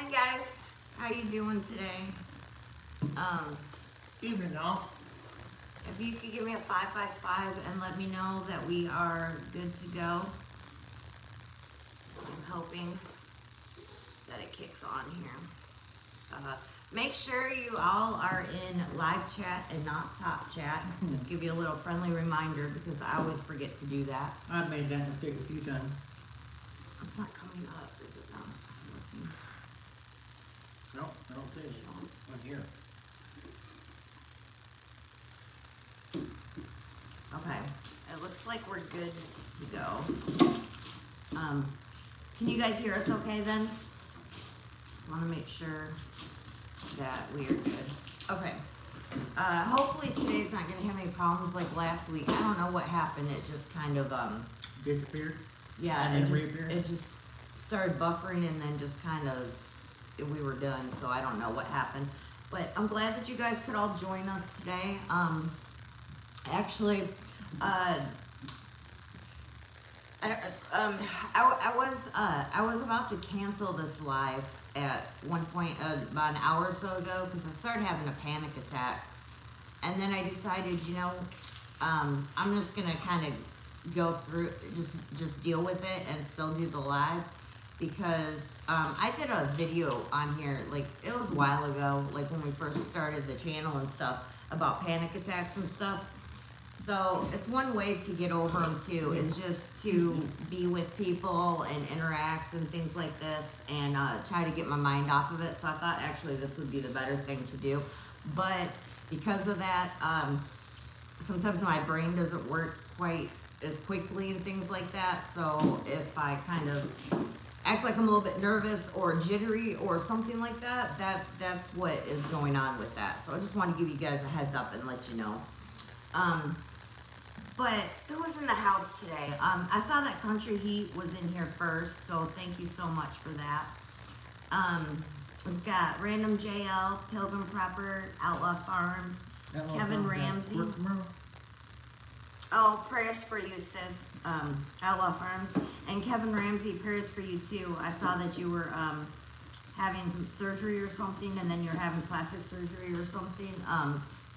morning, guys. How you doing today? Evening, all. If you could give me a 5x5 and let me know that we are good to go. I'm hoping that it kicks on here. Make sure you all are in live chat and not top chat. Just give you a little friendly reminder because I always forget to do that. I've made that mistake a few times. It's not coming up, is it not? No, I don't see it on here. Okay, it looks like we're good to go. Can you guys hear us okay then? Want to make sure that we are good. Okay. Hopefully today's not going to have any problems like last week. I don't know what happened. It just kind of Disappeared? yeah, And then it reappeared? just started buffering and then just kind of we were done. So I don't know what happened. But I'm glad that you guys could all join us today. Actually, I was about to cancel this live at one point about an hour or so ago because I started having a panic attack, and then I decided, you know, I'm just gonna kind of go through, just deal with it and still do the live because I did a video on here, like it was a while ago, like when we first started the channel and stuff, about panic attacks and stuff. So it's one way to get over them too, is just to be with people and interact and things like this and try to get my mind off of it. So I thought actually this would be the better thing to do. But because of that, sometimes my brain doesn't work quite as quickly and things like that. So if I kind of act like I'm a little bit nervous or jittery or something like that, that's what is going on with that. So I just want to give you guys a heads up and let you know. But who was in the house today? I saw that Country Heat was in here first, so thank you so much for that. We've got Random JL, Pilgrim Prepper, Outlaw Farms, Kevin Ramsey. Work tomorrow? Oh, prayers for you, sis. Outlaw Farms. And Kevin Ramsey, prayers for you too. I saw that you were having some surgery or something, and then you're having plastic surgery or something.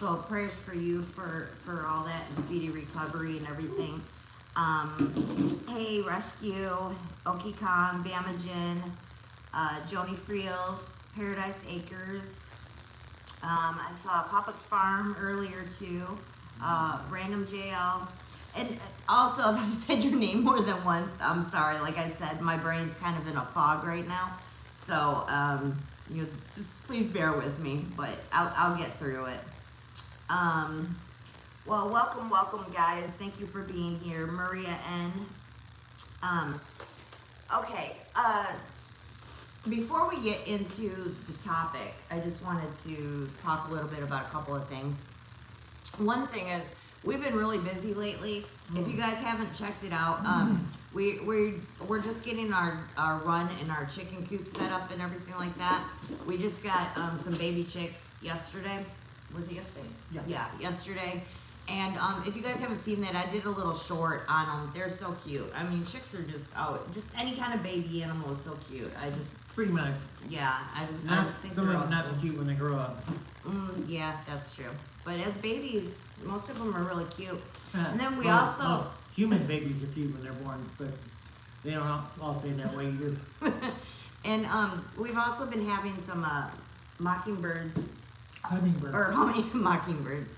So prayers for you for all that and speedy recovery and everything. Hey, Rescue, Oki Khan, Bamagen, Joni Friels, Paradise Acres. I saw Papa's Farm earlier too. Random JL. And also, if I said your name more than once, I'm sorry. Like I said, my brain's kind of in a fog right now. So, you know, just please bear with me, but I'll get through it. Well, welcome guys. Thank you for being here. Maria N. Okay, before we get into the topic, I just wanted to talk a little bit about a couple of things. One thing is, we've been really busy lately. If you guys haven't checked it out, we're just getting our run and our chicken coop set up and everything like that. We just got some baby chicks yesterday. Was it yesterday? Yeah, yesterday. And if you guys haven't seen that, I did a little short on them. They're so cute. I mean, chicks are just just any kind of baby animal is so cute. Pretty much. Yeah, I just think some of they're them not so cute when they grow up. Yeah, that's true. But as babies, most of them are really cute. And then we Well, also human babies are cute when they're born, but they don't all say that way either. and we've also been having some mockingbirds. Hummingbird. Or mockingbirds.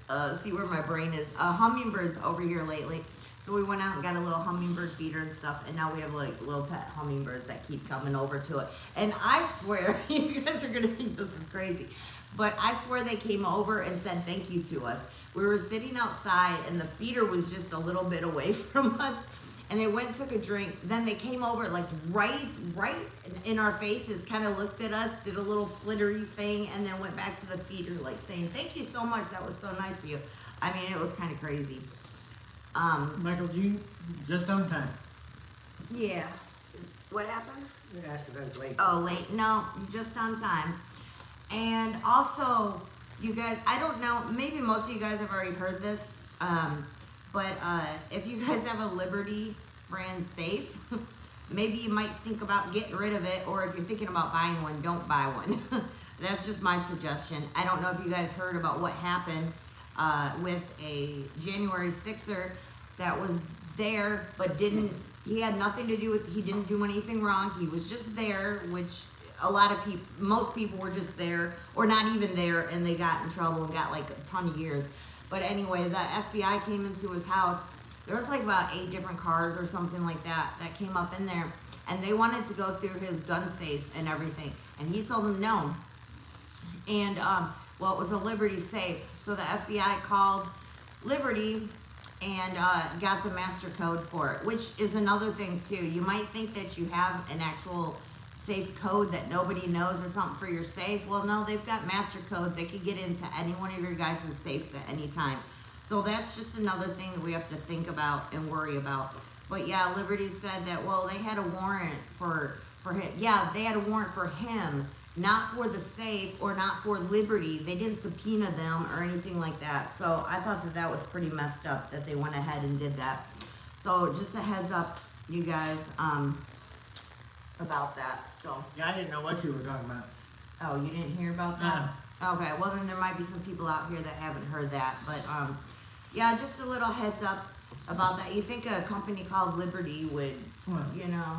See where my brain is. Hummingbirds over here lately. So we went out and got a little hummingbird feeder and stuff, and now we have like little pet hummingbirds that keep coming over to it. And I swear, you guys are gonna think this is crazy, but I swear they came over and said thank you to us. We were sitting outside, and the feeder was just a little bit away from us. And they went and took a drink. Then they came over like right in our faces, kind of looked at us, did a little flittery thing, and then went back to the feeder like saying, thank you so much. That was so nice of you. I mean, it was kind of crazy. Michael, you just on time. Yeah. What happened? You asked if I was late. Oh, late? No, just on time. And also, you guys, I don't know, maybe most of you guys have already heard this, but if you guys have a Liberty brand safe, maybe you might think about getting rid of it, or if you're thinking about buying one, don't buy one. That's just my suggestion. I don't know if you guys heard about what happened with a January 6er that was there, but he had nothing to do with, he didn't do anything wrong. He was just there, which a lot of people, most people were just there, or not even there, and they got in trouble and got like a ton of years. But anyway, the FBI came into his house. There was like about 8 different cars or something like that came up in there, and they wanted to go through his gun safe and everything, and he told them no. And well, it was a Liberty safe, so the FBI called Liberty and got the master code for it, which is another thing too. You might think that you have an actual safe code that nobody knows or something for your safe. Well, no, they've got master codes. They could get into any one of your guys' safes at any time. So that's just another thing that we have to think about and worry about. But yeah, Liberty said that, well, they had a warrant for him. Yeah, they had a warrant for him, not for the safe or not for Liberty. They didn't subpoena them or anything like that. So I thought that that was pretty messed up that they went ahead and did that. So just a heads up, you guys, about that. So Yeah, I didn't know what you were talking about. oh, you didn't hear about that? Okay, well then there might be some people out here that haven't heard that. But yeah, just a little heads up about that. You think a company called Liberty would, you know,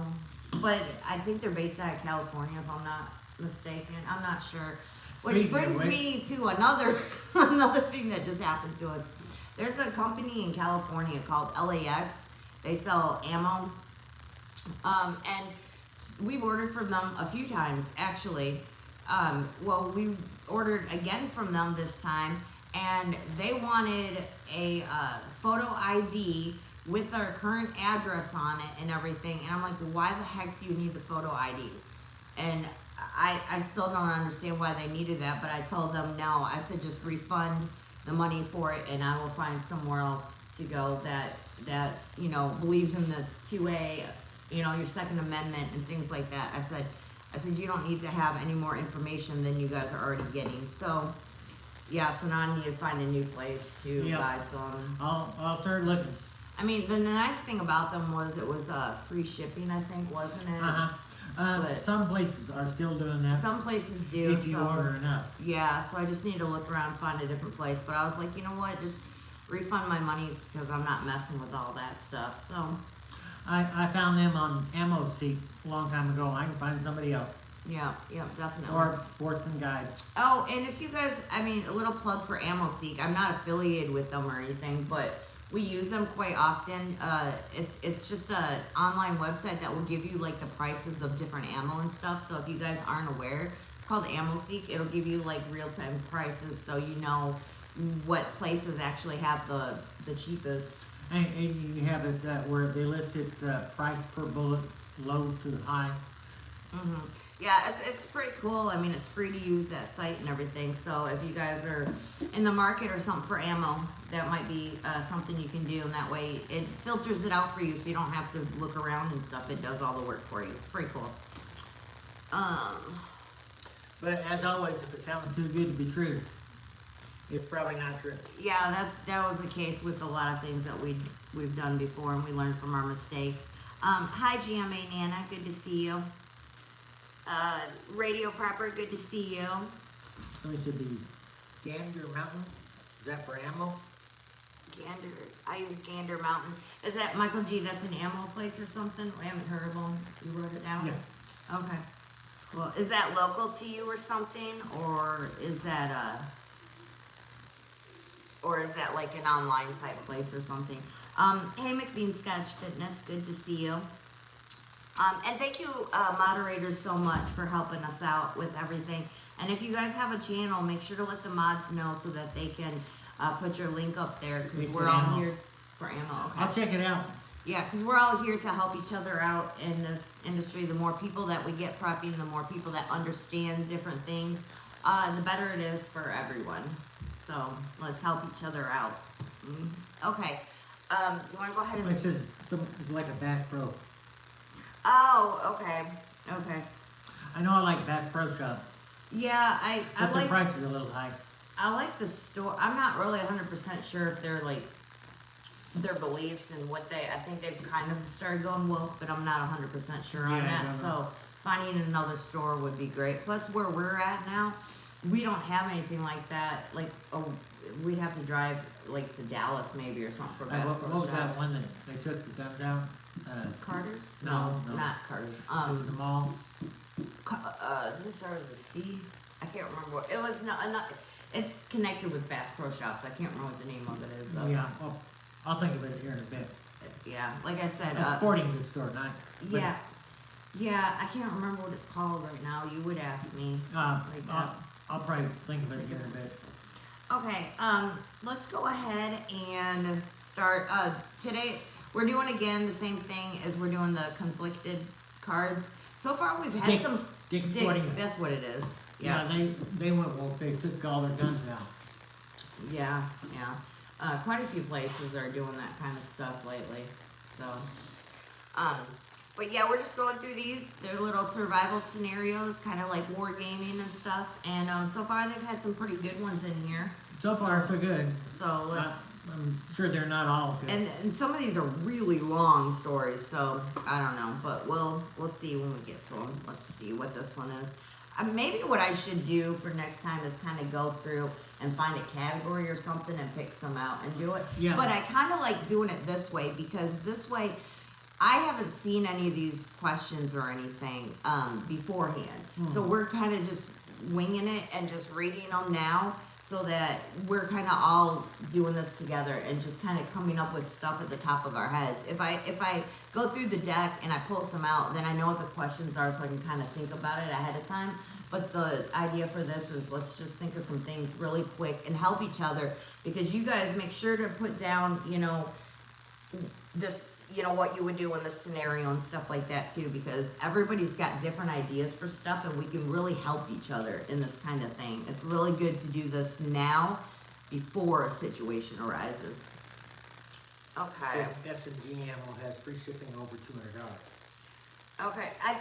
but I think they're based out of California, if I'm not mistaken. I'm not sure. Which Speaking of brings which- me to another thing that just happened to us. There's a company in California called LAX. They sell ammo. And we've ordered from them a few times, actually. Well, we ordered again from them this time, and they wanted a photo ID with our current address on it and everything. And I'm like, well, why the heck do you need the photo ID? And I still don't understand why they needed that, but I told them no. I said just refund the money for it, and I will find somewhere else to go that you know believes in the 2A, you know, your Second Amendment and things like that. I said you don't need to have any more information than you guys are already getting. So yeah, so now I need to find a new place to Yep. buy some. I'll start looking. I mean, the nice thing about them was it was free shipping, I think, wasn't it? But- Some places are still doing that. Some places do. If you so- order enough. Yeah, so I just need to look around and find a different place. But I was like, you know what, just refund my money because I'm not messing with all that stuff. So I found them on Ammo Seek a long time ago. I can find somebody else. yeah, definitely. Or Sportsman Guide. Oh, and if you guys, I mean, a little plug for Ammo Seek. I'm not affiliated with them or anything, but we use them quite often. It's just a online website that will give you like the prices of different ammo and stuff. So if you guys aren't aware, it's called Ammo Seek. It'll give you like real-time prices, so you know what places actually have the cheapest. And you have it where they listed price per bullet, low to high. hmm Yeah, it's pretty cool. I mean, it's free to use that site and everything. So if you guys are in the market or something for ammo, that might be something you can do. And that way it filters it out for you so you don't have to look around and stuff. It does all the work for you. It's pretty cool. But as always, if it sounds too good to be true, it's probably not true. Yeah, that was the case with a lot of things that we've done before, and we learned from our mistakes. Hi, GMA Nana. Good to see you. Radio Prepper, good to see you. Somebody said the Gander Mountain. Is that for ammo? Gander, I use Gander Mountain. Is that, Michael G, that's an ammo place or something? We haven't heard of them. You wrote it down? Yeah. Okay. Well, is that local to you or something? Or is that like an online type place or something? Hey, McBean Scotch Fitness, good to see you. And thank you, moderators, so much for helping us out with everything. And if you guys have a channel, make sure to let the mods know so that they can put your link up there, because It's we're for all ammo. here for ammo. Okay. I'll check it out. Yeah, because we're all here to help each other out in this industry. The more people that we get prepping, the more people that understand different things, the better it is for everyone. So let's help each other out. Okay. You want to go ahead and... It says it's like a Bass Pro. Oh, okay. Okay. I know I like Bass Pro Shop, Yeah, I but the like... price is a little high. I like the store. I'm not really 100% sure if they're like their beliefs and what I think they've kind of started going woke, but I'm not 100% sure on Yeah, I that. don't So know. finding another store would be great. Plus where we're at now, we don't have anything like that. Like, we'd have to drive like to Dallas maybe or something for Bass What Pro was that Shops. one that they took the guns out? Carter's? No, no. Not Carter's. It was the mall. This started with a C. I can't remember what it was. Not. It's connected with Bass Pro Shops. I can't remember what the name of it is though. Yeah, well, I'll think of it here in a bit. Yeah, like I said. A sporting goods store, not. but Yeah. Yeah, I can't remember what it's called right now. You would ask me. Like that. I'll probably think of it here in a bit. Okay, let's go ahead and start. Today we're doing again the same thing as we're doing the conflicted cards. So far we've had some Dick's Dick's, Sporting Goods. that's what it is. Yeah, they went woke. They took all their guns out. Yeah. Quite a few places are doing that kind of stuff lately. So, but yeah, we're just going through these. They're little survival scenarios, kind of like wargaming and stuff. And so far they've had some pretty good ones in here. So far, so good. So let's. I'm sure they're not all good. And some of these are really long stories, so I don't know, but we'll see when we get to them. Let's see what this one is. Maybe what I should do for next time is kind of go through and find a category or something and pick some out and do it. Yeah. But I kind of like doing it this way because this way I haven't seen any of these questions or anything beforehand. So we're kind of just winging it and just reading them now, so that we're kind of all doing this together and just kind of coming up with stuff at the top of our heads. If I go through the deck and I pull some out, then I know what the questions are, so I can kind of think about it ahead of time. But the idea for this is let's just think of some things really quick and help each other, because you guys make sure to put down, what you would do in this scenario and stuff like that too, because everybody's got different ideas for stuff and we can really help each other in this kind of thing. It's really good to do this now before a situation arises. Okay. S&G Ammo has free shipping over $200. Okay. I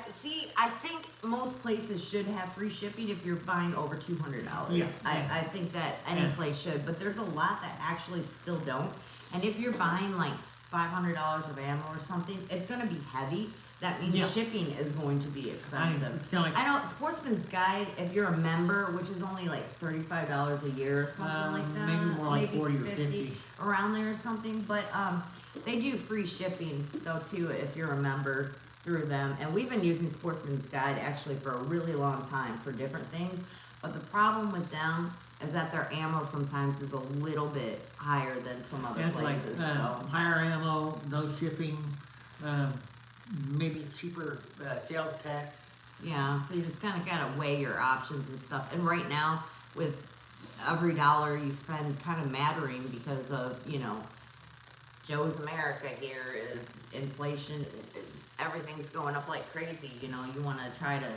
think most places should have free shipping if you're buying over $200. Yeah. I think that any place should, but there's a lot that actually still don't. And if you're buying like $500 of ammo or something, it's going to be heavy. That means shipping is going to be expensive. It's kinda like, I know Sportsman's Guide, if you're a member, which is only like $35 a year or something like that. maybe more like 40 or 50. Around there or something. But they do free shipping though too if you're a member through them. And we've been using Sportsman's Guide actually for a really long time for different things. But the problem with them is that their ammo sometimes is a little bit higher than some other it's like places. So. higher ammo, no shipping, maybe cheaper sales tax. Yeah, so you just kind of gotta weigh your options and stuff. And right now, with every dollar you spend kind of mattering because of, Joe's America here is inflation. Everything's going up like crazy. You want to try to,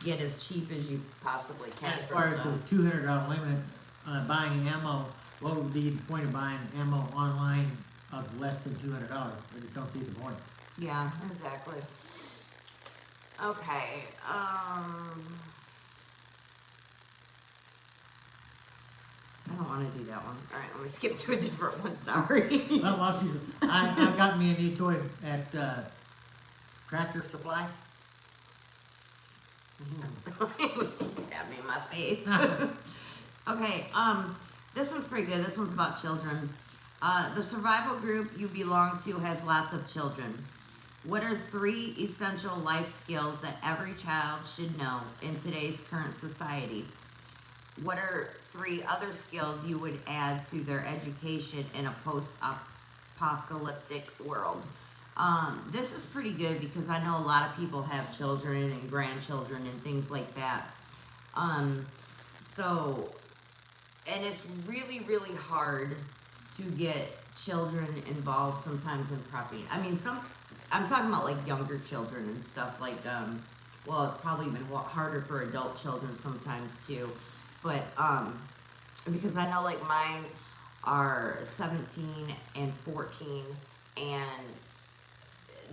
get as cheap as you possibly can. As for far as stuff. the $200 limit buying ammo, what would be the point of buying ammo online of less than $200? I just don't see the point. Yeah, exactly. Okay, I don't want to do that one. Alright, let me skip to a different one, sorry. Well, I got me a new toy at Tractor Supply. Stab me in my face. Okay, this one's pretty good. This one's about children. The survival group you belong to has lots of children. What are 3 essential life skills that every child should know in today's current society? What are 3 other skills you would add to their education in a post-apocalyptic world? This is pretty good because I know a lot of people have children and grandchildren and things like that. And it's really, really hard to get children involved sometimes in prepping. I mean, I'm talking about like younger children and stuff like, it's probably even harder for adult children sometimes too. But, because I know like mine are 17 and 14 and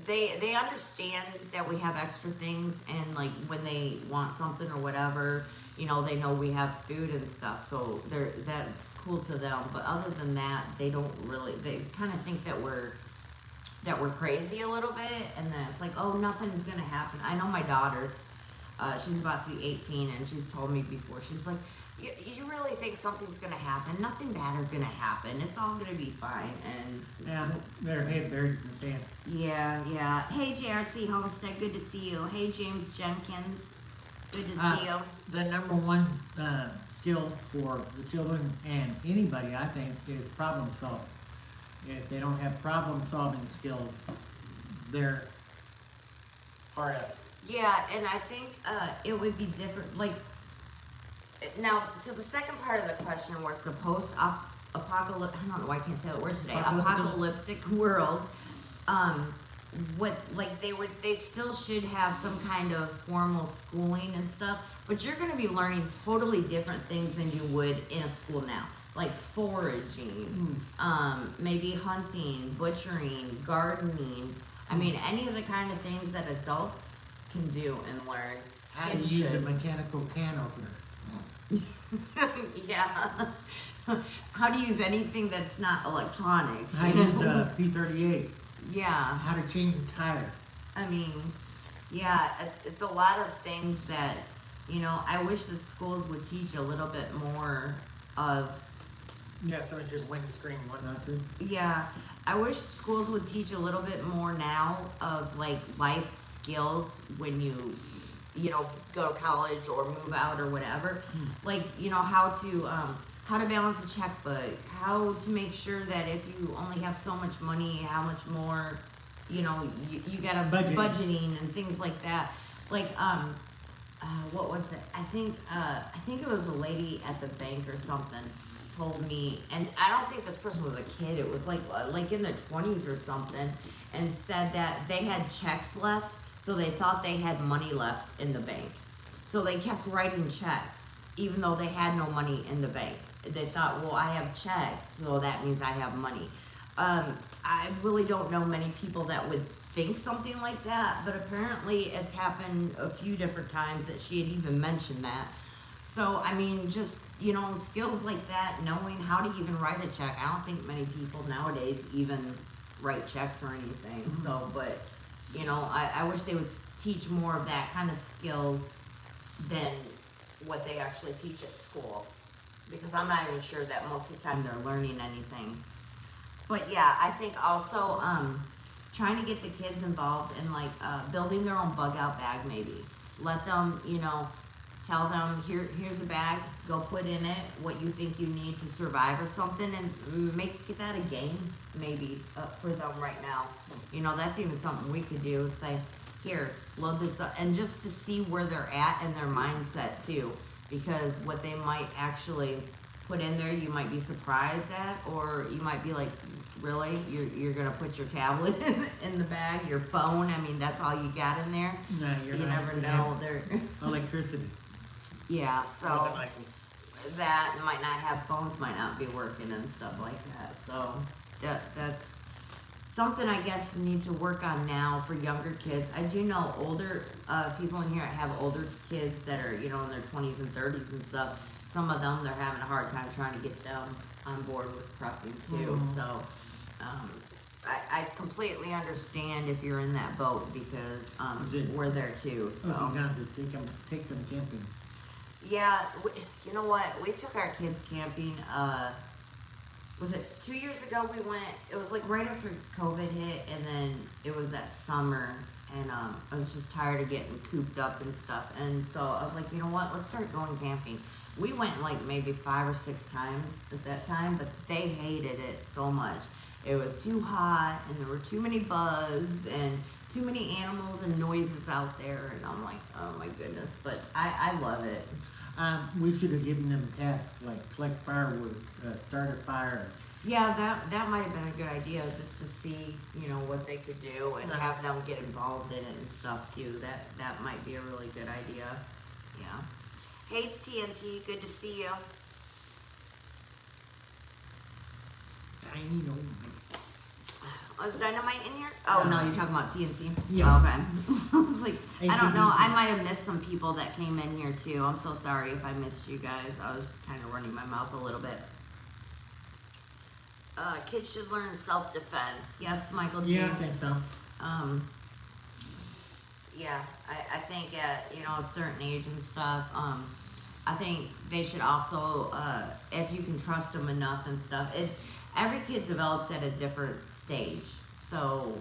they understand that we have extra things, and like when they want something or whatever, you know, they know we have food and stuff, so that's cool to them. But other than that, they don't really. They kind of think that we're crazy a little bit, and then it's like, oh, nothing's gonna happen. I know my daughter's. She's about to be 18, and she's told me before. She's like, you really think something's gonna happen? Nothing bad is gonna happen. It's all gonna be fine. And Yeah, their head buried in the sand. yeah. Hey, JRC Homestead, good to see you. Hey, James Jenkins, good to see you. The number one skill for the children and anybody, I think, is problem solving. If they don't have problem solving skills, they're hard up. Yeah, and I think it would be different. Like, now, to the second part of the question, where it's the post-apocalyptic, I don't know why I can't say that word today, apocalyptic world, they still should have some kind of formal schooling and stuff, but you're going to be learning totally different things than you would in a school now. Like foraging, maybe hunting, butchering, gardening. I mean, any of the kind of things that adults can do and learn. How to use a mechanical can opener. Yeah. How to use anything that's not electronics. How to use a P38. Yeah. How to change a tire. I mean, yeah, it's a lot of things that, you know, I wish that schools would teach a little bit more of. Yeah, someone says windscreen, what not to. Yeah, I wish schools would teach a little bit more now of like life skills when you know, go to college or move out or whatever. Like, you know, how to balance a checkbook, how to make sure that if you only have so much money, how much more, you know, you got budgeting and things like that. Like, what was it? I think it was a lady at the bank or something told me, and I don't think this person was a kid, it was like in their 20s or something, and said that they had checks left, so they thought they had money left in the bank. So they kept writing checks, even though they had no money in the bank. They thought, well, I have checks, so that means I have money. I really don't know many people that would think something like that, but apparently it's happened a few different times that she had even mentioned that. So, I mean, just, you know, skills like that, knowing how to even write a check. I don't think many people nowadays even write checks or anything. So, but, you know, I wish they would teach more of that kind of skills than what they actually teach at school. Because I'm not even sure that most of the time they're learning anything. But yeah, I think also trying to get the kids involved in like building their own bug out bag maybe. Let them, you know, tell them, here's a bag, go put in it what you think you need to survive or something, and make that a game maybe for them right now. You know, that's even something we could do. Say, here, load this up, and just to see where they're at and their mindset too, because what they might actually put in there, you might be surprised at, or you might be like, really, you're gonna put your tablet in the bag, your phone? I mean, that's all you got in there. No, you never know. They're electricity. Yeah, so that might not have phones, might not be working and stuff like that. So that's something I guess we need to work on now for younger kids. I do know older people in here have older kids that are, you know, in their 20s and 30s and stuff. Some of them, they're having a hard time trying to get them on board with prepping too. So I completely understand if you're in that boat, because we're there too. So Take them camping. Yeah, you know what? We took our kids camping. Was it 2 years ago we went? It was like right after COVID hit, and then it was that summer, and I was just tired of getting cooped up and stuff. And so I was like, you know what? Let's start going camping. We went like maybe 5 or 6 times at that time, but they hated it so much. It was too hot, and there were too many bugs, and too many animals and noises out there, and I'm like, oh my goodness, but I love it. We should have given them tasks like collect firewood, start a fire. Yeah, that might have been a good idea, just to see, you know, what they could do and have them get involved in it and stuff too. That might be a really good idea. Yeah. Hey TNT, good to see you. I know. Was dynamite in here? Oh no, you're talking about TNT? Yeah. Oh, okay. I was like, I don't know. AC/DC. I might have missed some people that came in here too. I'm so sorry if I missed you guys. I was kind of running my mouth a little bit. Kids should learn self-defense. Yes, Michael G. Yeah, I think so. Yeah, I think at, you know, a certain age and stuff, I think they should also, if you can trust them enough and stuff, every kid develops at a different stage. So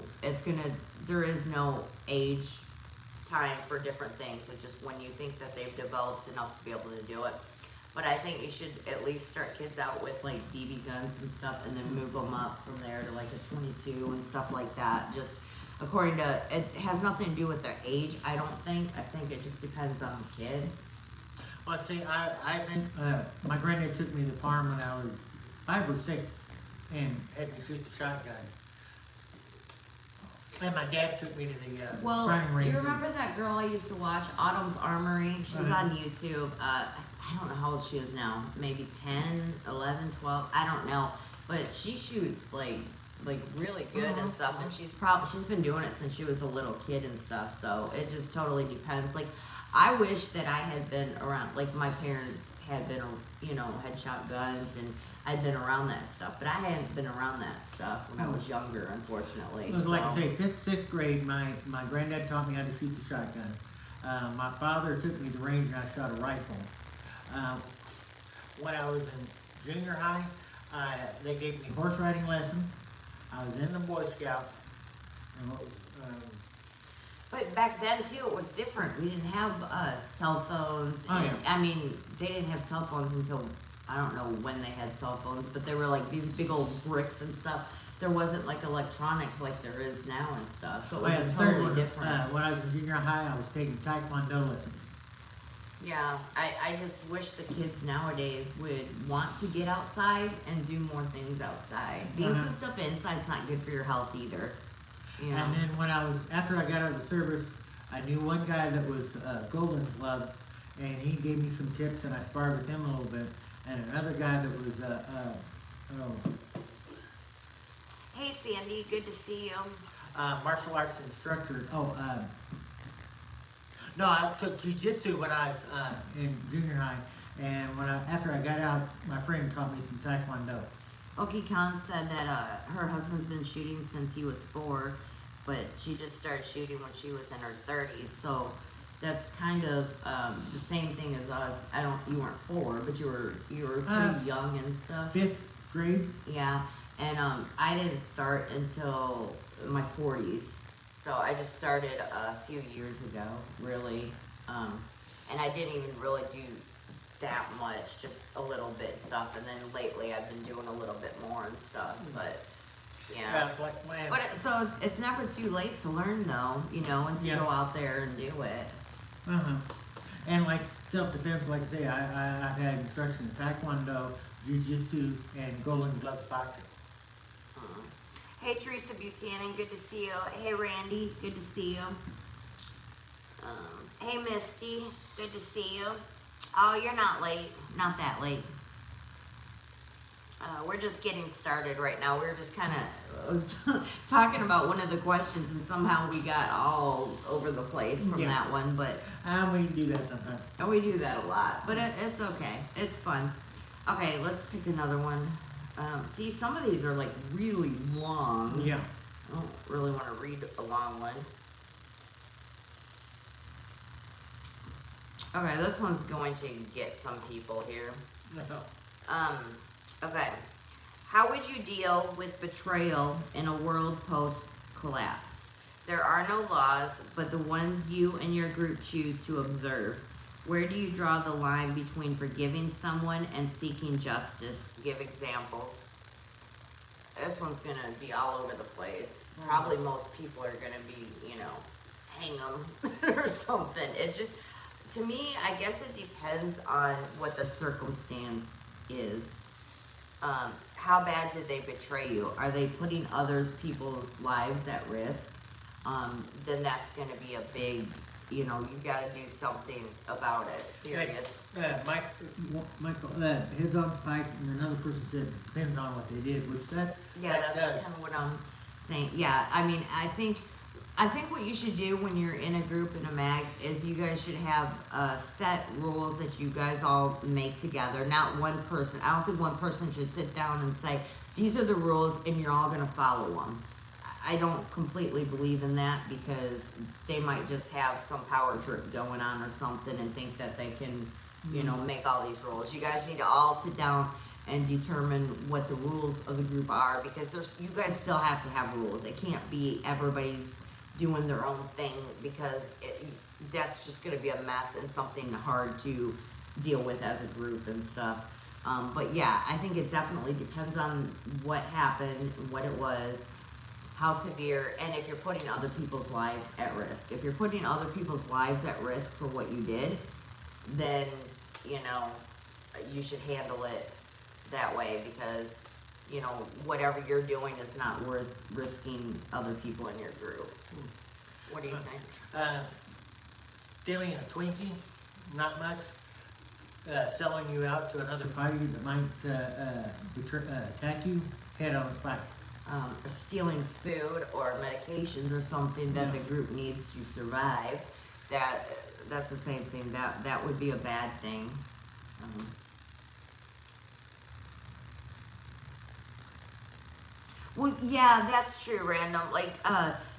there is no age time for different things. It's just when you think that they've developed enough to be able to do it. But I think you should at least start kids out with like BB guns and stuff and then move them up from there to like a 22 and stuff like that. Just according to, it has nothing to do with their age, I don't think. I think it just depends on the kid. Well, see, I think my granddad took me to the farm when I was 5 or 6 and had me shoot the shotgun. And my dad took me to the firing Do range. you remember that girl I used to watch, Autumn's Armory? She was on YouTube. I don't know how old she is now. Maybe 10, 11, 12. I don't know. But she shoots like really good and stuff. And she's been doing it since she was a little kid and stuff. So it just totally depends. Like, I wish that I had been around, like my parents had been, you know, had shotguns and I'd been around that stuff, but I hadn't been around that stuff when I was younger, unfortunately. It was like I say, fifth grade, my granddad taught me how to shoot the shotgun. My father took me to the range and I shot a rifle. When I was in junior high, they gave me horse riding lessons. I was in the Boy Scouts. And what was, But back then too, it was different. We didn't have cell phones. Oh, And, yeah. I mean, they didn't have cell phones until, I don't know when they had cell phones, but they were like these big old bricks and stuff. There wasn't like electronics like there is now and stuff. So it was the third totally one, different. when I was in junior high, I was taking Taekwondo lessons. Yeah, I just wish the kids nowadays would want to get outside and do more things outside. Being cooped up inside's not good for your health either. You know? And then after I got out of the service, I knew one guy that was Golden Gloves, and he gave me some tips, and I sparred with him a little bit. And another guy that was, Hey Sandy, good to see you. martial arts instructor. No, I took jiu-jitsu when I was in junior high, and after I got out, my friend taught me some Taekwondo. Oki Khan said that her husband's been shooting since he was 4, but she just started shooting when she was in her 30s. So that's kind of the same thing as us. You weren't 4, but you were pretty young and stuff. 5th grade. Yeah, and I didn't start until my 40s. So I just started a few years ago, really, and I didn't even really do that much, just a little bit stuff, and then lately I've been doing a little bit more and stuff, but yeah. It's like, man. But it's never too late to learn though, you know, and to go out there and do it. And like self-defense, like I say, I've had instruction in Taekwondo, Jiu-Jitsu, and Golden Gloves boxing. Hey Teresa Buchanan, good to see you. Hey Randy, good to see you. Hey Misty, good to see you. Oh, you're not late. Not that late. We're just getting started right now. We're just kind of talking about one of the questions, and somehow we got all over the place from that one. But We do that sometimes. and we do that a lot. But it's okay. It's fun. Okay, let's pick another one. See, some of these are like really long. Yeah. I don't really want to read a long one. Okay, this one's going to get some people here. Okay. How would you deal with betrayal in a world post-collapse? There are no laws, but the ones you and your group choose to observe. Where do you draw the line between forgiving someone and seeking justice? Give examples. This one's going to be all over the place. Probably most people are going to be, hang them or something. It just, to me, I guess it depends on what the circumstance is. How bad did they betray you? Are they putting people's lives at risk? Then that's going to be a big, you got to do something about it. Serious. Michael, heads on spike, and another person said depends on what they did, which Yeah, that's kind of what I'm saying, yeah, I mean, I think what you should do when you're in a group in a mag is you guys should have set rules that you guys all make together. Not one person. I don't think one person should sit down and say, these are the rules and you're all going to follow them. I don't completely believe in that because they might just have some power trip going on or something and think that they can, you know, make all these rules. You guys need to all sit down and determine what the rules of the group are, because you guys still have to have rules. It can't be everybody's doing their own thing, because that's just going to be a mess and something hard to deal with as a group and stuff. But yeah, I think it definitely depends on what happened, what it was, how severe, and if you're putting other people's lives at risk. If you're putting other people's lives at risk for what you did, then, you know, you should handle it that way, because, you know, whatever you're doing is not worth risking other people in your group. What do you think? Stealing a Twinkie, not much. Selling you out to another party that might attack you, head on spike. Stealing food or medications or something that the group needs to survive, that's the same thing. That would be a bad thing. Well, yeah, that's true, Random. Like,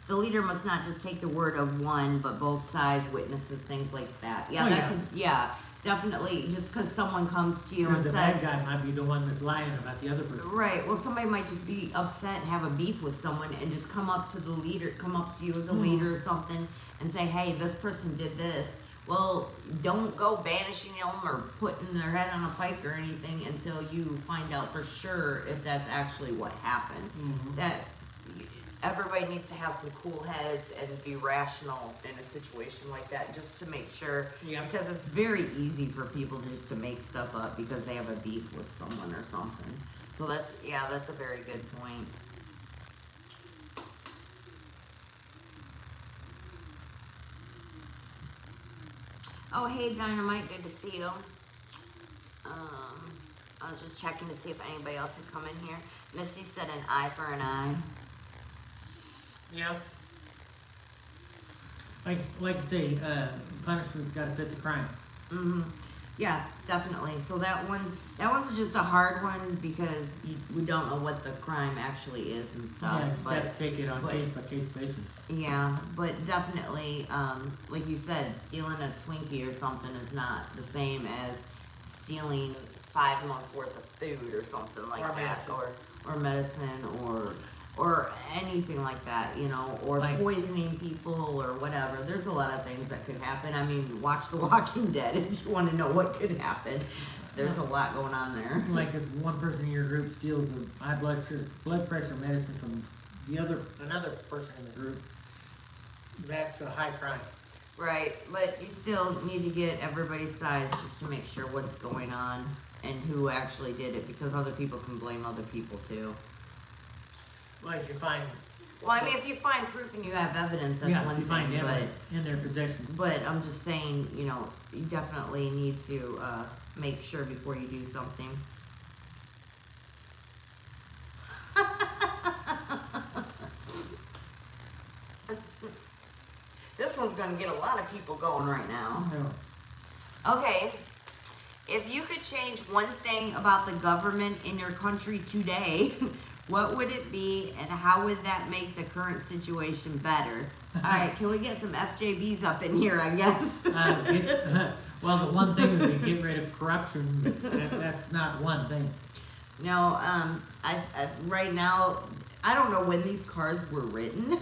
the leader must not just take the word of one, but both sides, witnesses, things like that. Yeah, Oh, definitely. Just because someone comes to you and the says, bad guy might be the one that's lying about the other person. right. Well, somebody might just be upset and have a beef with someone and just come up to the leader, come up to you as a leader or something and say, hey, this person did this. Well, don't go banishing them or putting their head on a pike or anything until you find out for sure if that's actually what happened. That everybody needs to have some cool heads and be rational in a situation like that, just to make sure. Yeah. Because it's very easy for people just to make stuff up because they have a beef with someone or something. So that's a very good point. Oh, hey, Dynamite, good to see you. I was just checking to see if anybody else had come in here. Misty said an eye for an eye. Yeah. Like I say, punishment's got to fit the crime. Yeah, definitely. So that one's just a hard one because we don't know what the crime actually is and stuff. Yeah, you just have to take it on case-by-case basis. Yeah, but definitely, like you said, stealing a Twinkie or something is not the same as stealing 5 months worth of food or something like that, or medicine, or anything like that, you know, or like poisoning people or whatever. There's a lot of things that could happen. I mean, watch The Walking Dead if you want to know what could happen. There's a lot going on there. Like if one person in your group steals a high blood pressure medicine from another person in the group, that's a high crime. Right, but you still need to get everybody's sides just to make sure what's going on and who actually did it, because other people can blame other people too. Well, if you find... Well, I mean, if you find proof and you have evidence, that's one if you thing, find evidence in their possession. But I'm just saying, you know, you definitely need to make sure before you do something. This one's going to get a lot of people going right now. No. Okay, if you could change one thing about the government in your country today, what would it be, and how would that make the current situation better? All right, can we get some FJBs up in here, I guess? Well, the one thing would be get rid of corruption. That's not one thing. No, I right now, I don't know when these cards were written,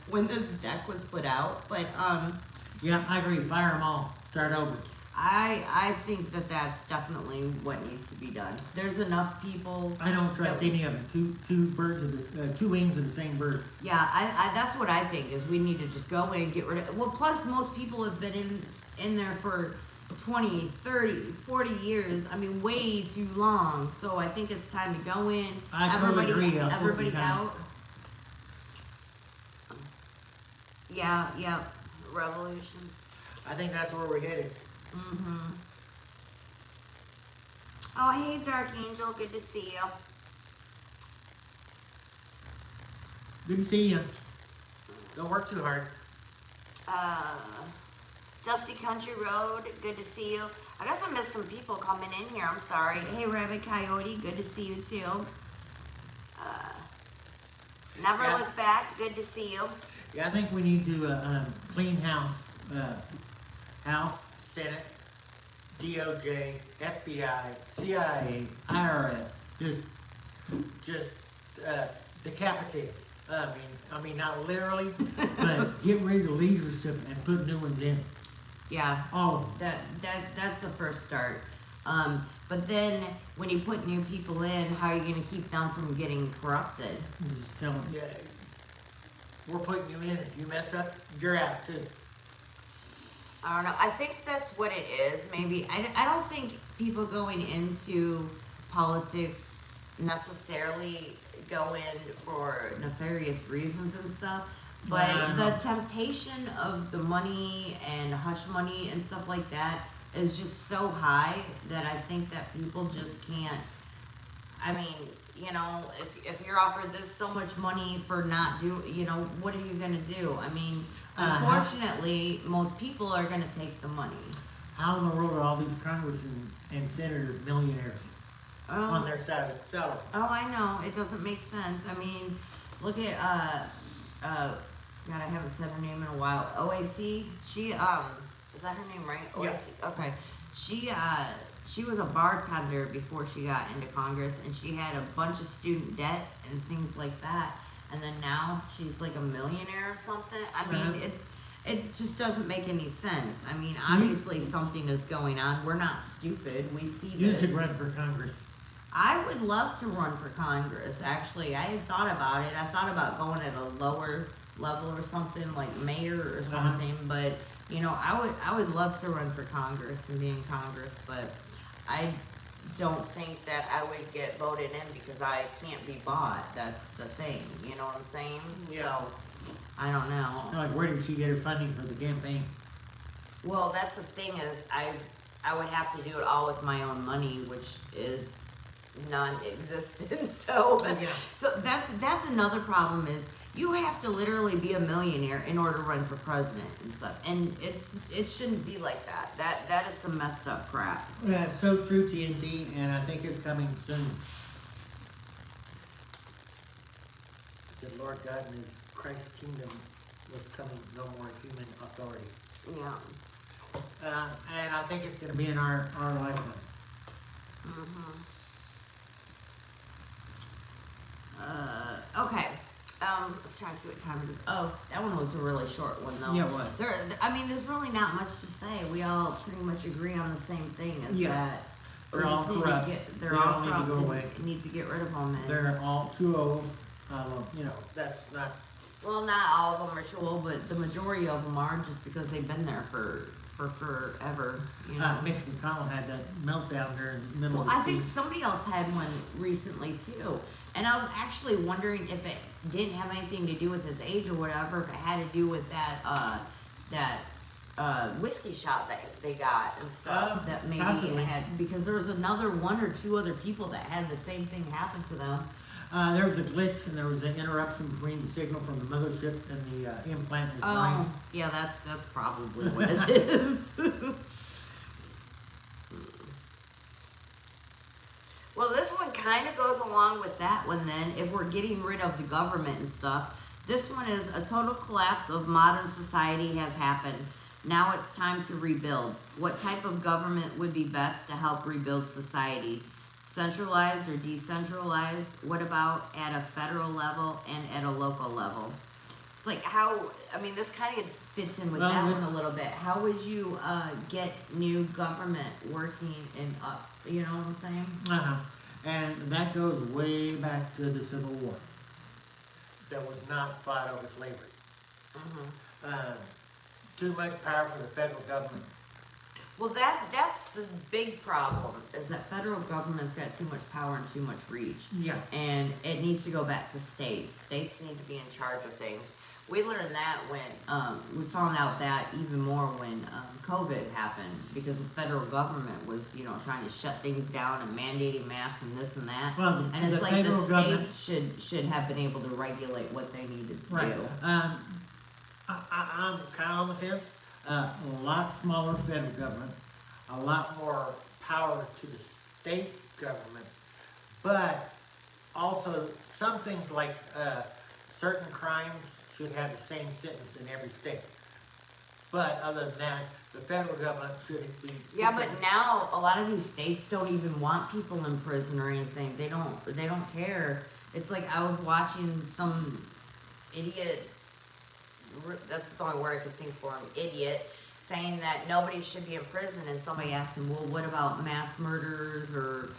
when this deck was put out, but Yeah, I agree. Fire them all. Start over. I think that's definitely what needs to be done. There's enough people. I don't trust any of them. Two wings of the same bird. Yeah, I that's what I think is we need to just go in and get rid of. Well, plus most people have been in there for 20, 30, 40 years. I mean, way too long. So I think it's time to go in. I totally agree. Everybody out. Yeah. Revolution. I think that's where we're headed. Oh, hey, Dark Angel. Good to see you. Good to see you. Don't work too hard. Dusty Country Road, good to see you. I guess I missed some people coming in here. I'm sorry. Hey, Rabbit Coyote, good to see you too. Never Yeah. Look Back, good to see you. Yeah, I think we need to clean house, House, Senate, DOJ, FBI, CIA, IRS, just decapitate. I mean, not literally, but get rid of the leadership and put new ones in. Yeah, All of them. that's the first start. But then when you put new people in, how are you going to keep them from getting corrupted? Just tell them, yeah, we're putting you in. If you mess up, you're out too. I don't know. I think that's what it is. Maybe I don't think people going into politics necessarily go in for nefarious reasons and stuff. But No. the temptation of the money and hush money and stuff like that is just so high that I think that people just can't. I mean, you know, if you're offered this so much money for not what are you gonna do? I mean, unfortunately, most people are gonna take the money. How in the world are all these congressmen and senators millionaires on their salary? Oh, I know. It doesn't make sense. I mean, look at God, I haven't said her name in a while. OAC. She is that her name, right? OAC. Yeah. Okay. She was a bartender before she got into Congress, and she had a bunch of student debt and things like that. And then now she's like a millionaire or something. I mean, it just doesn't make any sense. I mean, obviously something is going on. We're not stupid. We see You this. should run for Congress. I would love to run for Congress, actually. I had thought about it. I thought about going at a lower level or something, like mayor or something, but you know, I would love to run for Congress and be in Congress, but I don't think that I would get voted in because I can't be bought. That's the thing. You know what I'm saying? Yeah. So I don't know. Like, where did she get her funding for the campaign? Well, that's the thing is I would have to do it all with my own money, which is non-existent. So Yeah. so that's another problem is you have to literally be a millionaire in order to run for president and stuff. And it shouldn't be like that. That is some messed up crap. Yeah, it's so true, TNT, and I think it's coming soon. It said, Lord God in his Christ's kingdom was coming, no more human authority. Yeah. And I think it's going to be in our lifetime. Okay. Let's try to see what time it is. Oh, that one was a really short one though. Yeah, it was. There's really not much to say. We all pretty much agree on the same thing. Is Yeah. that They're we all just need to corrupt. they're They all all need to corrupt go and away. need to get rid of them. And, They're all too old. That's not. well, not all of them are too old, but the majority of them are just because they've been there for forever. You know. Mitch McConnell had that meltdown there in the middle Well, of the I think speech. somebody else had one recently too. And I was actually wondering if it didn't have anything to do with his age or whatever, if it had to do with that whiskey shot that they got and stuff that maybe possibly. it had, because there was another one or two other people that had the same thing happen to them. There was a glitch and there was an interruption between the signal from the mothership and the implant in his brain. Oh, yeah, that's probably what it is. Well, this one kind of goes along with that one then, if we're getting rid of the government and stuff. This one is a total collapse of modern society has happened. Now it's time to rebuild. What type of government would be best to help rebuild society? Centralized or decentralized? What about at a federal level and at a local level? It's like this kind of fits in with that one a little bit. How would you get new government working and up? You know what I'm saying? And that goes way back to the Civil War. That was not fought over slavery. Too much power for the federal government. Well, that's the big problem, is that federal government's got too much power and too much reach. Yeah. And it needs to go back to states. States need to be in charge of things. We learned that when, we found out that even more when, COVID happened, because the federal government was, trying to shut things down and mandating masks and this and that. Well, And it's the like federal the government, states should have been able to regulate what they needed to right, do. I'm kinda on the fence, a lot smaller federal government, a lot more power to the state government, but also some things like, certain crimes should have the same sentence in every state. But other than that, the federal government should be. Yeah, but now a lot of these states don't even want people in prison or anything. They don't care. It's like I was watching some idiot, that's the only word I could think for him, idiot, saying that nobody should be in prison, and somebody asked him, well, what about mass murderers or,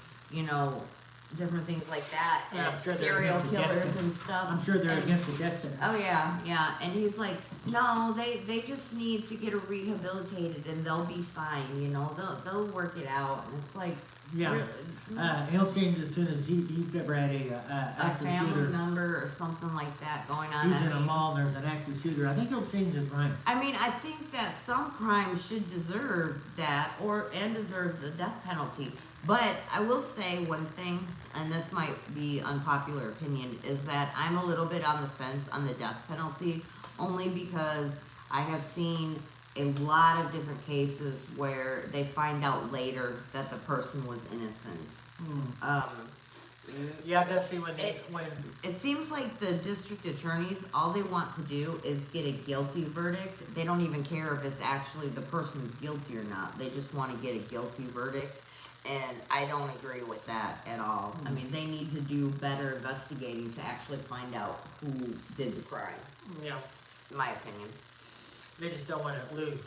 different things like that, Yeah, I'm and sure they're serial against the death killers penalty. and stuff. I'm sure they're And- against the death penalty. Oh yeah, and he's like, no, they just need to get rehabilitated and they'll be fine, they'll work it out, and it's like, Yeah, really, he'll change as soon as he's ever had a active family shooter. member or something like that going on. He's I in a mean, mall and there's an active shooter. I think he'll change his mind. I mean, I think that some crimes should deserve that and deserve the death penalty. But I will say one thing, and this might be unpopular opinion, is that I'm a little bit on the fence on the death penalty, only because I have seen a lot of different cases where they find out later that the person was innocent. Yeah, that's see when It seems like the district attorneys, all they want to do is get a guilty verdict. They don't even care if it's actually the person's guilty or not. They just want to get a guilty verdict. And I don't agree with that at all. I mean, they need to do better investigating to actually find out who did the crime, yeah, in my opinion. they just don't want to lose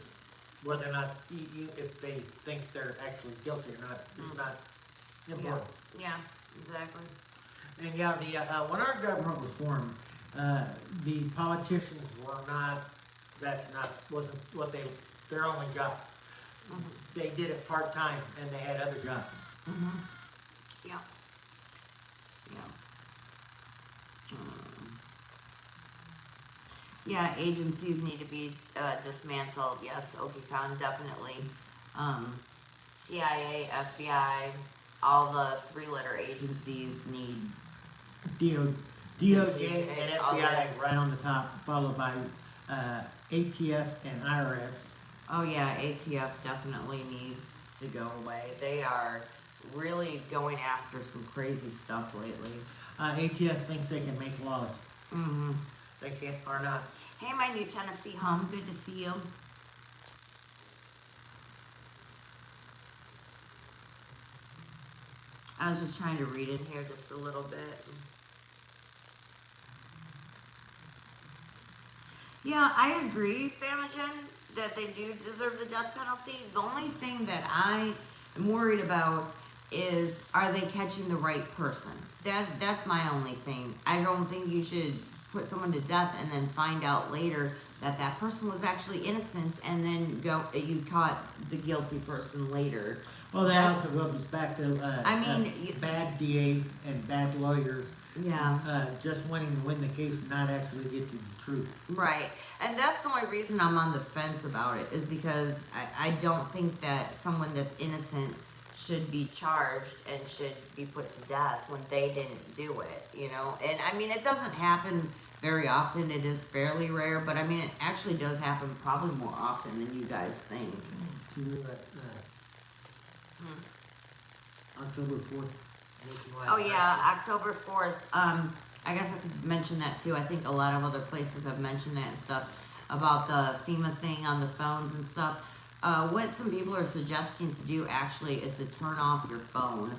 whether or not if they think they're actually guilty or not. It's not important. Yeah, exactly. And yeah, the when our government was formed, the politicians were not. Wasn't what their only job. Mhm. They did it part-time and they had other jobs. Mhm. Yeah. Yeah, agencies need to be dismantled. Yes, OPCON definitely. CIA, FBI, all the three-letter agencies need. DOJ and all FBI that. right on the top, followed by ATF and IRS. Oh yeah, ATF definitely needs to go away. They are really going after some crazy stuff lately. ATF thinks they can make laws. Mm-hmm. They can't or not. Hey, my new Tennessee home. Good to see you. I was just trying to read in here just a little bit. Yeah, I agree, Famagen, that they do deserve the death penalty. The only thing that I am worried about is, are they catching the right person? That's my only thing. I don't think you should put someone to death and then find out later that that person was actually innocent, and then you caught the guilty person later. Well, that also goes back to bad DAs and bad lawyers. Yeah. Just wanting to win the case and not actually get to the truth. Right. And that's the only reason I'm on the fence about it, is because I don't think that someone that's innocent should be charged and should be put to death when they didn't do it, And I mean, it doesn't happen very often. It is fairly rare, but I mean, it actually does happen probably more often than you guys think. Do you know that October 4th? Oh yeah, October 4th. I guess I could mention that too. I think a lot of other places have mentioned that and stuff about the FEMA thing on the phones and stuff. What some people are suggesting to do actually is to turn off your phone.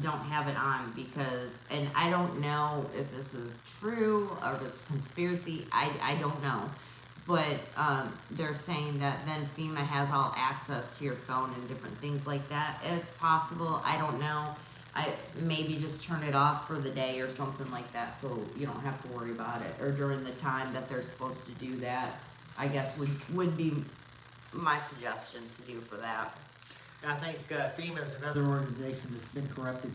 Don't have it on, because, and I don't know if this is true or if it's conspiracy. I don't know. But they're saying that then FEMA has all access to your phone and different things like that. It's possible. I don't know. I maybe just turn it off for the day or something like that, so you don't have to worry about it. Or during the time that they're supposed to do that, I guess would be my suggestion to do for that. I think FEMA is another organization that's been corrupted.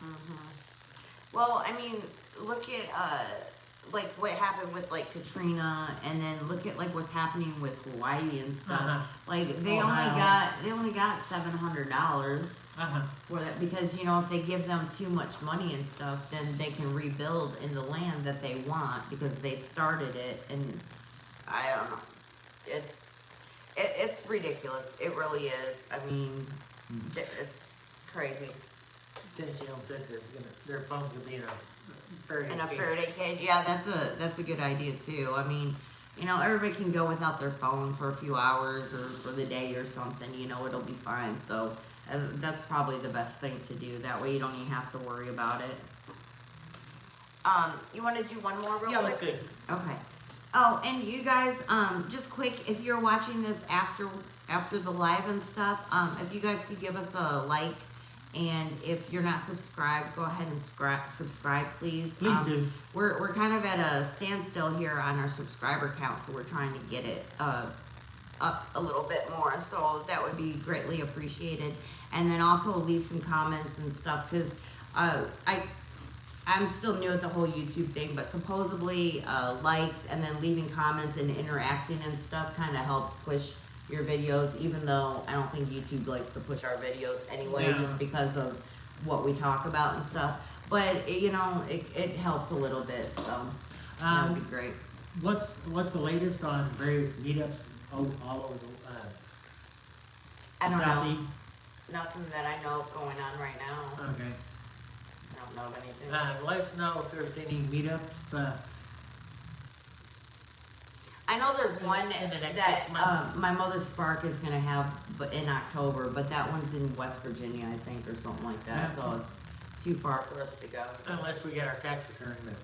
Mm-hmm. Well, I mean, look at like what happened with like Katrina, and then look at like what's happening with Hawaii and stuff. Uh-huh. Like they Ohio. only got $700 Uh-huh. for that, because you know if they give them too much money and stuff, then they can rebuild in the land that they want because they started it. And I don't know, it's ridiculous. It really is. I mean, it's crazy. Tennessee Homestead is their phones will be in a Faraday And a cage. Faraday cage, yeah, that's a good idea too. I mean, you know, everybody can go without their phone for a few hours or for the day or something. You know, it'll be fine. So that's probably the best thing to do. That way, you don't even have to worry about it. You want to do one more real quick? Yeah, let's see. Okay. Oh, and you guys, just quick, if you're watching this after the live and stuff, if you guys could give us a like, and if you're not subscribed, go ahead and subscribe, please. Please do. We're kind of at a standstill here on our subscriber count, so we're trying to get it up a little bit more. So that would be greatly appreciated. And then also leave some comments and stuff, because I'm still new at the whole YouTube thing, but supposedly likes and then leaving comments and interacting and stuff kind of helps push your videos, even though I don't think YouTube likes to push our videos anyway, Yeah. just because of what we talk about and stuff. But you know, it helps a little bit, so that would be great. What's the latest on various meetups all over the I don't know. Southeast? Nothing that I know of going on right now. Okay. I don't know of anything. Let us know if there's any meetups. I know there's one in the next that 6 months. my mother's Spark is gonna have, but in October. But that one's in West Virginia, I think, or something like that. Yeah. So it's too far for us to go. Unless we get our tax return, but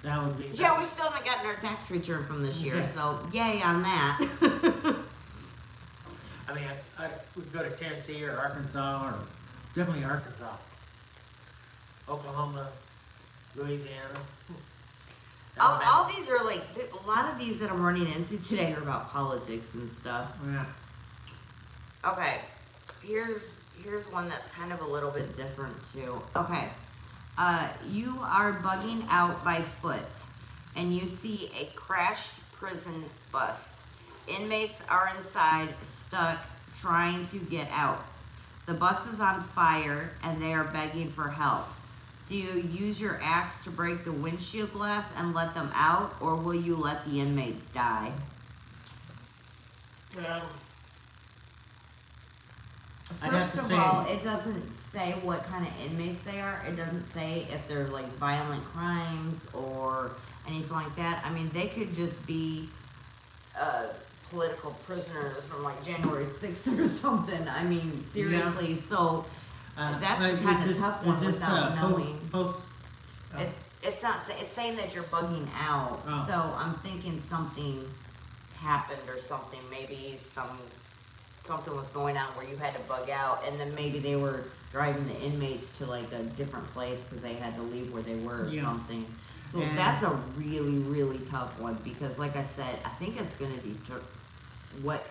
that would be. Yeah, we still haven't gotten our tax return from this year, Yeah. so yay on that. I mean, I would go to Tennessee or Arkansas, or definitely Arkansas, Oklahoma, Louisiana. all these are like, a lot of these that I'm running into today are about politics and stuff. Yeah. Okay, here's one that's kind of a little bit different too. Okay, you are bugging out by foot, and you see a crashed prison bus. Inmates are inside, stuck, trying to get out. The bus is on fire, and they are begging for help. Do you use your axe to break the windshield glass and let them out, or will you let the inmates die? I'd have First to of say- all, it doesn't say what kind of inmates they are. It doesn't say if they're like violent crimes or anything like that. I mean, they could just be political prisoners from like January 6th or something. I mean, seriously. So that's like, the kind is of this- tough is one this, without knowing. Post, It's not. It's saying that you're bugging out. Oh. So I'm thinking something happened or something. Maybe something was going on where you had to bug out, and then maybe they were driving the inmates to like a different place because they had to leave where they were or Yeah. something. So And- that's a really, really tough one, because like I said, I think it's going to deter what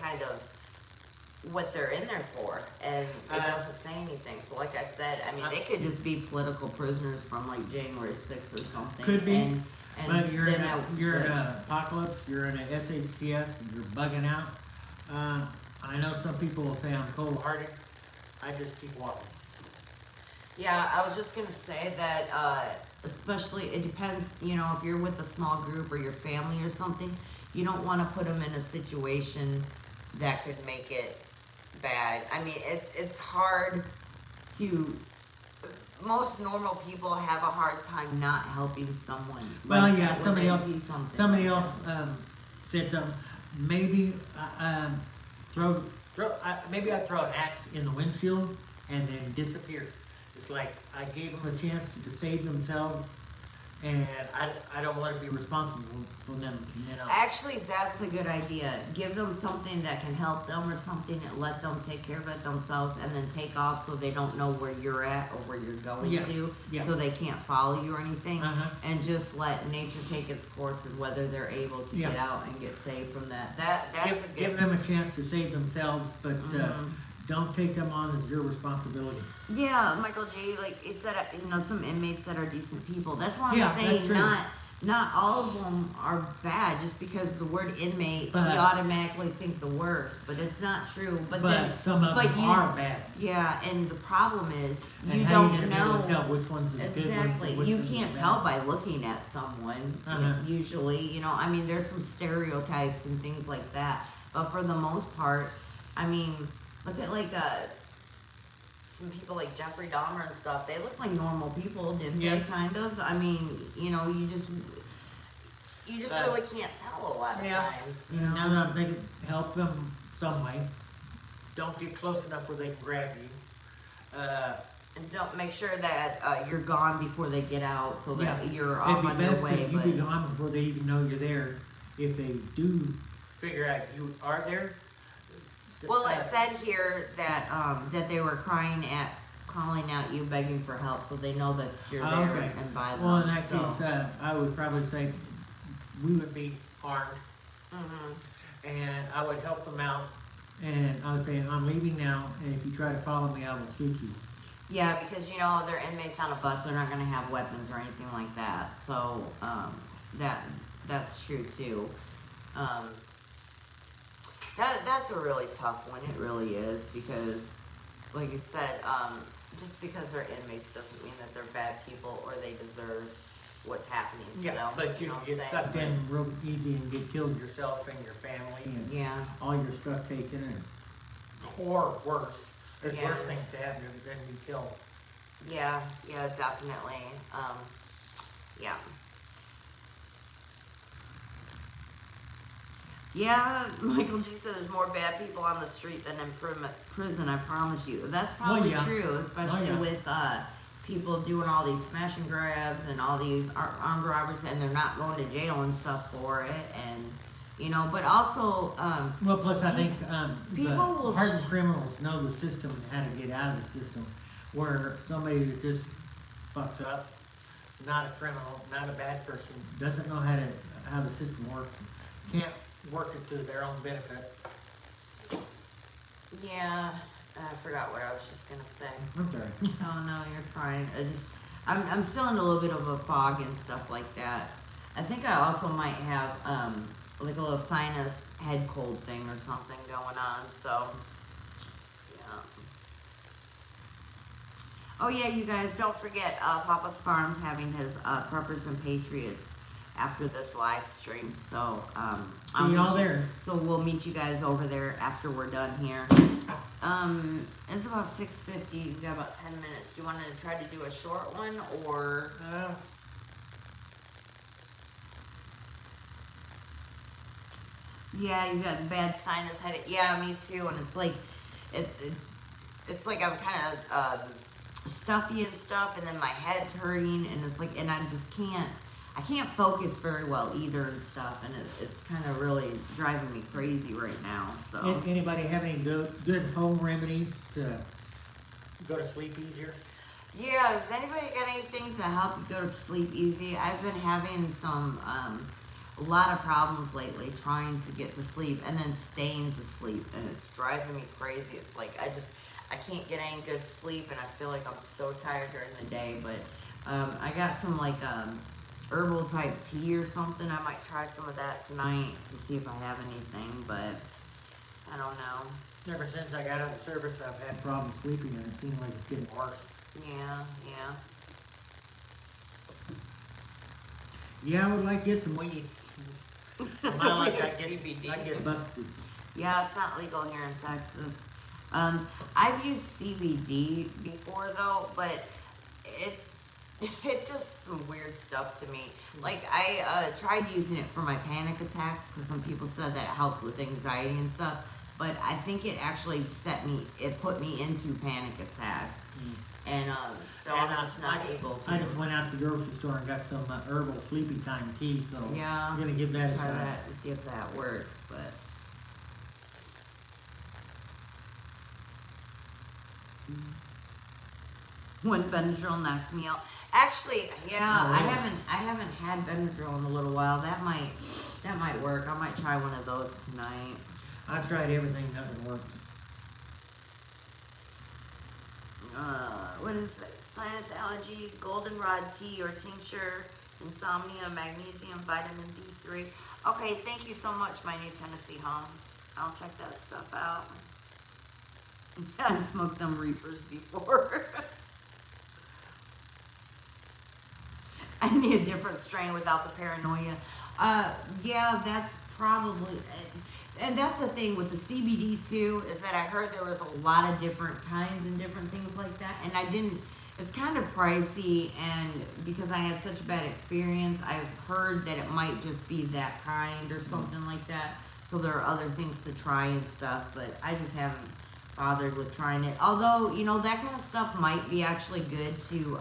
they're in there for, and it doesn't say anything. So like I said, I mean, they could just be political prisoners from like January 6th or something. Could be, and but you're in then an apocalypse, you're in a SHTF, you're bugging out. I know some people will say I'm cold-hearted. I just keep walking. Yeah, I was just gonna say that, especially, it depends, you know, if you're with a small group or your family or something, you don't wanna put them in a situation that could make it bad. I mean, it's hard to, most normal people have a hard time not helping someone. Well, like yeah, that when somebody they else, see something somebody like else that. said something. Maybe maybe I throw an axe in the windshield and then disappear. It's like I gave them a chance to save themselves, and I don't want to be responsible for them. You know. Actually, that's a good idea. Give them something that can help them or something, and let them take care of it themselves, and then take off so they don't know where you're at or where you're going Yeah, to, yeah. so they can't follow you or anything. Uh-huh. And just let nature take its course and whether they're able to Yeah. get out and get saved from that. That's a good. Give them a chance to save themselves, but Mhm. don't take them on as your responsibility. Yeah, Michael G. Like he said, you know, some inmates that are decent people. That's why I'm Yeah, that's saying true. not all of them are bad. Just because the word inmate, But- we automatically think the worst, but it's not true. But then, But some of but them you- are bad. yeah, and the problem is And you how you don't gonna be able know. to tell which ones are the good ones Exactly. and which You ones are can't bad? tell by looking at someone, Uh-huh. usually, you know, I mean, there's some stereotypes and things like that. But for the most part, I mean, look at like, some people like Jeffrey Dahmer and stuff, they look like normal people, didn't Yeah. they, kind of? I mean, you know, you just really can't tell a lot of Yeah. times, you know? Now that I'm thinking, help them some way. Don't get close enough where they can grab you. And don't make sure that, you're gone before they get out, so that Yeah. you're It'd off be on your best way, if you but. be gone before they even know you're there. If they do figure out you are there. Well, it said here that that they were calling out you, begging for help, so they know that you're there Okay. and by them. Well, in that so. case, I would probably say we would be armed, Mhm. and I would help them out. And I would say, I'm leaving now, and if you try to follow me, I will shoot you. Yeah, because you know they're inmates on a bus; they're not going to have weapons or anything like that. So that's true too. That's a really tough one. It really is because, like you said, just because they're inmates doesn't mean that they're bad people or they deserve what's happening to them. But you know can what I'm get saying? sucked in real easy and get killed yourself and your family and Yeah. all your stuff taken, and or worse. There's Yeah. worse things to happen than be killed. Yeah, definitely. Yeah. Yeah, Michael G says there's more bad people on the street than in prison, I promise you. That's probably yeah. true, especially yeah. with people doing all these smash and grabs and all these armed robberies, and they're not going to jail and stuff for it, and, you know, but also, Well, plus I think people the will- hardened criminals know the system and how to get out of the system, where somebody that just fucks up, not a criminal, not a bad person, doesn't know how the system works, can't work it to their own benefit. yeah, I forgot what I was just gonna say. I'm sorry. Oh no, you're fine. I'm still in a little bit of a fog and stuff like that. I think I also might have like a little sinus head cold thing or something going on. So yeah. Oh yeah, you guys don't forget Papa's Farm's having his Preppers and Patriots after this live stream. So I'll See meet y'all you- there. So we'll meet you guys over there after we're done here. It's about 6:50. You got about 10 minutes. Do you want to try to do a short one or? Yeah, you got bad sinus headache. Yeah, me too. And it's like, it's like I'm kind of stuffy and stuff, and then my head's hurting, and it's like, and I just I can't focus very well either and stuff, and it's kind of really driving me crazy right now. So. Anybody have any good home remedies to go to sleep easier? Yeah, has anybody got anything to help you go to sleep easy? I've been having a lot of problems lately trying to get to sleep and then staying to sleep, and it's driving me crazy. It's like I can't get any good sleep, and I feel like I'm so tired during the day. But I got some like herbal type tea or something. I might try some of that tonight to see if I have anything, but I don't know. Ever since I got out of service, I've had problems sleeping, and it seems like it's getting worse. Yeah. Yeah, I would like to get some weed. I like that. CBD. I get busted. Yeah, it's not legal here in Texas. I've used CBD before though, but it's just some weird stuff to me. Like I tried using it for my panic attacks because some people said that it helps with anxiety and stuff. But I think it actually put me into panic attacks. And so And I'm just not able to. I just went out to the grocery store and got some herbal sleepy time tea, so Yeah, I'm gonna give that a try shot. that and see if that works. But when Benadryl knocks me out, actually, yeah, Oh, yeah. I haven't had Benadryl in a little while. That might work. I might try one of those tonight. I've tried everything, nothing works. What is it? Sinus allergy, goldenrod tea or tincture insomnia, magnesium, vitamin D3. Okay, thank you so much, my new Tennessee home. I'll check that stuff out. I smoked them reefers before. I need a different strain without the paranoia. Yeah, that's probably, and that's the thing with the CBD too, is that I heard there was a lot of different kinds and different things like that, and I didn't, it's kind of pricey, and because I had such a bad experience, I've heard that it might just be that kind or something like that, so there are other things to try and stuff, but I just haven't bothered with trying it, although, you know, that kind of stuff might be actually good to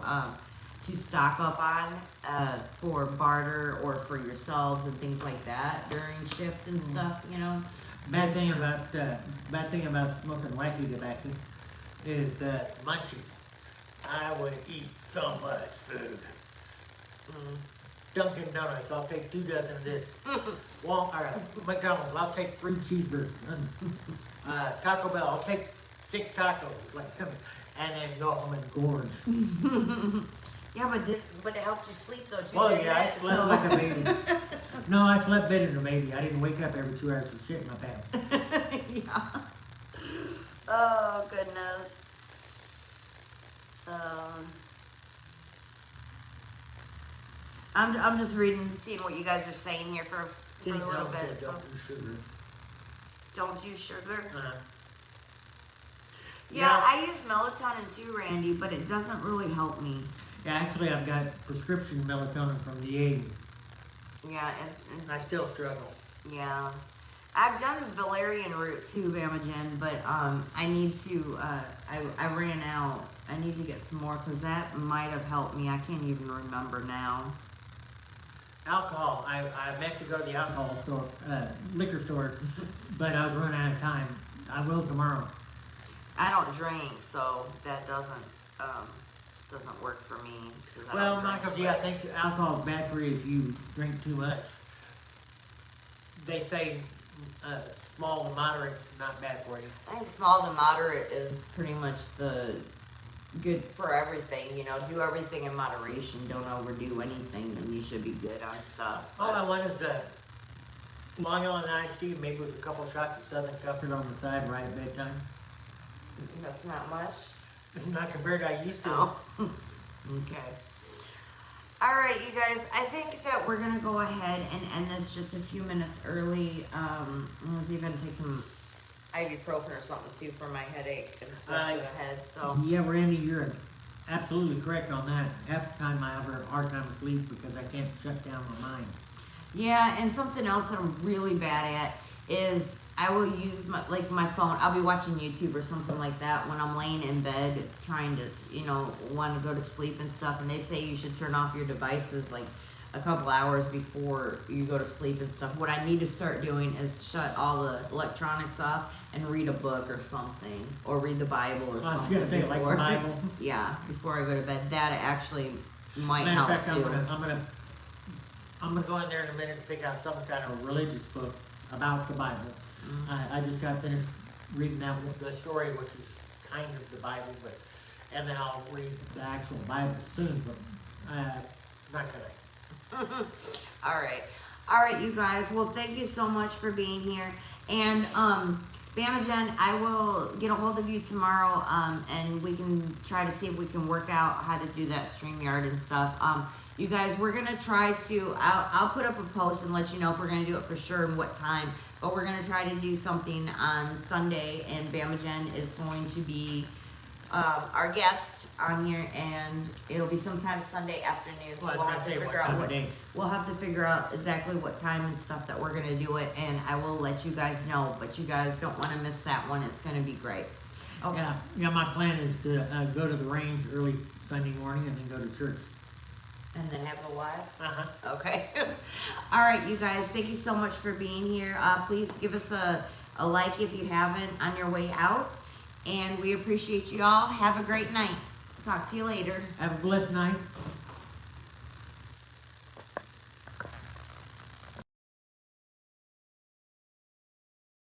stock up on for barter or for yourselves and things like that during shift and stuff, you know. Bad thing about smoking wacky tobacco is munchies. I would eat so much food. Dunkin' Donuts, I'll take 2 dozen of this. McDonald's, I'll take 3 cheeseburgers. Taco Bell, I'll take 6 tacos, and then go home and gorge. Yeah, but it helped you sleep though too. Well, yeah, I slept like a baby. No, I slept better than a baby. I didn't wake up every 2 hours with shit in my pants. Yeah. Oh goodness. I'm just reading, seeing what you guys are saying here for a little bit. So. Don't do sugar. Don't use sugar. Yeah, Yeah. I use melatonin too, Randy, but it doesn't really help me. Yeah, actually, I've got prescription melatonin from the Aid. Yeah, I still struggle. yeah. I've done valerian root too, Bamagen, but I need to. I ran out. I need to get some more because that might have helped me. I can't even remember now. Alcohol. I meant to go to the alcohol store, liquor store, but I was running out of time. I will tomorrow. I don't drink, so that doesn't work for me. Well, Michael G, I think alcohol is bad for you if you drink too much. They say small to moderate is not bad for you. I think small to moderate is pretty much the good for everything. You know, do everything in moderation. Don't overdo anything, and you should be good on stuff. All I want is Long Island iced tea, maybe with a couple shots of Southern Comfort on the side right at bedtime. That's not much. Not compared to I used to. Oh. Okay. All right, you guys. I think that we're gonna go ahead and end this just a few minutes early. Let's even take some ibuprofen or something too for my headache and stuff for the head. So. Yeah, Randy, you're absolutely correct on that. Half the time I have a hard time asleep because I can't shut down my mind. Yeah, and something else that I'm really bad at is I will use my phone. I'll be watching YouTube or something like that when I'm laying in bed trying to, want to go to sleep and stuff. And they say you should turn off your devices like a couple hours before you go to sleep and stuff. What I need to start doing is shut all the electronics off and read a book or something, or read the Bible or something. I was gonna say like the Bible. Yeah, before I go to bed. That actually might Matter of help fact, too. I'm gonna go in there in a minute and pick out some kind of religious book about the Bible. Mm-hmm. I just got finished reading the story, which is kind of the Bible, and then I'll read the actual Bible soon, but not today. All right, you guys. Well, thank you so much for being here. And Bamagen, I will get a hold of you tomorrow, and we can try to see if we can work out how to do that StreamYard and stuff. You guys, we're gonna try to. I'll put up a post and let you know if we're gonna do it for sure and what time. But we're gonna try to do something on Sunday, and Bamagen is going to be our guest on here, and it'll be sometime Sunday afternoon. So Well, we'll have to figure out we'll have to figure out exactly what time and stuff that we're gonna do it, and I will let you guys know. But you guys don't want to miss that one. It's gonna be great. Okay. Yeah. My plan is to go to the range early Sunday morning and then go to church. And then have a live? Uh-huh. Okay. All right, you guys. Thank you so much for being here. Please give us a like if you haven't on your way out. And we appreciate you all. Have a great night. Talk to you later. Have a blessed night.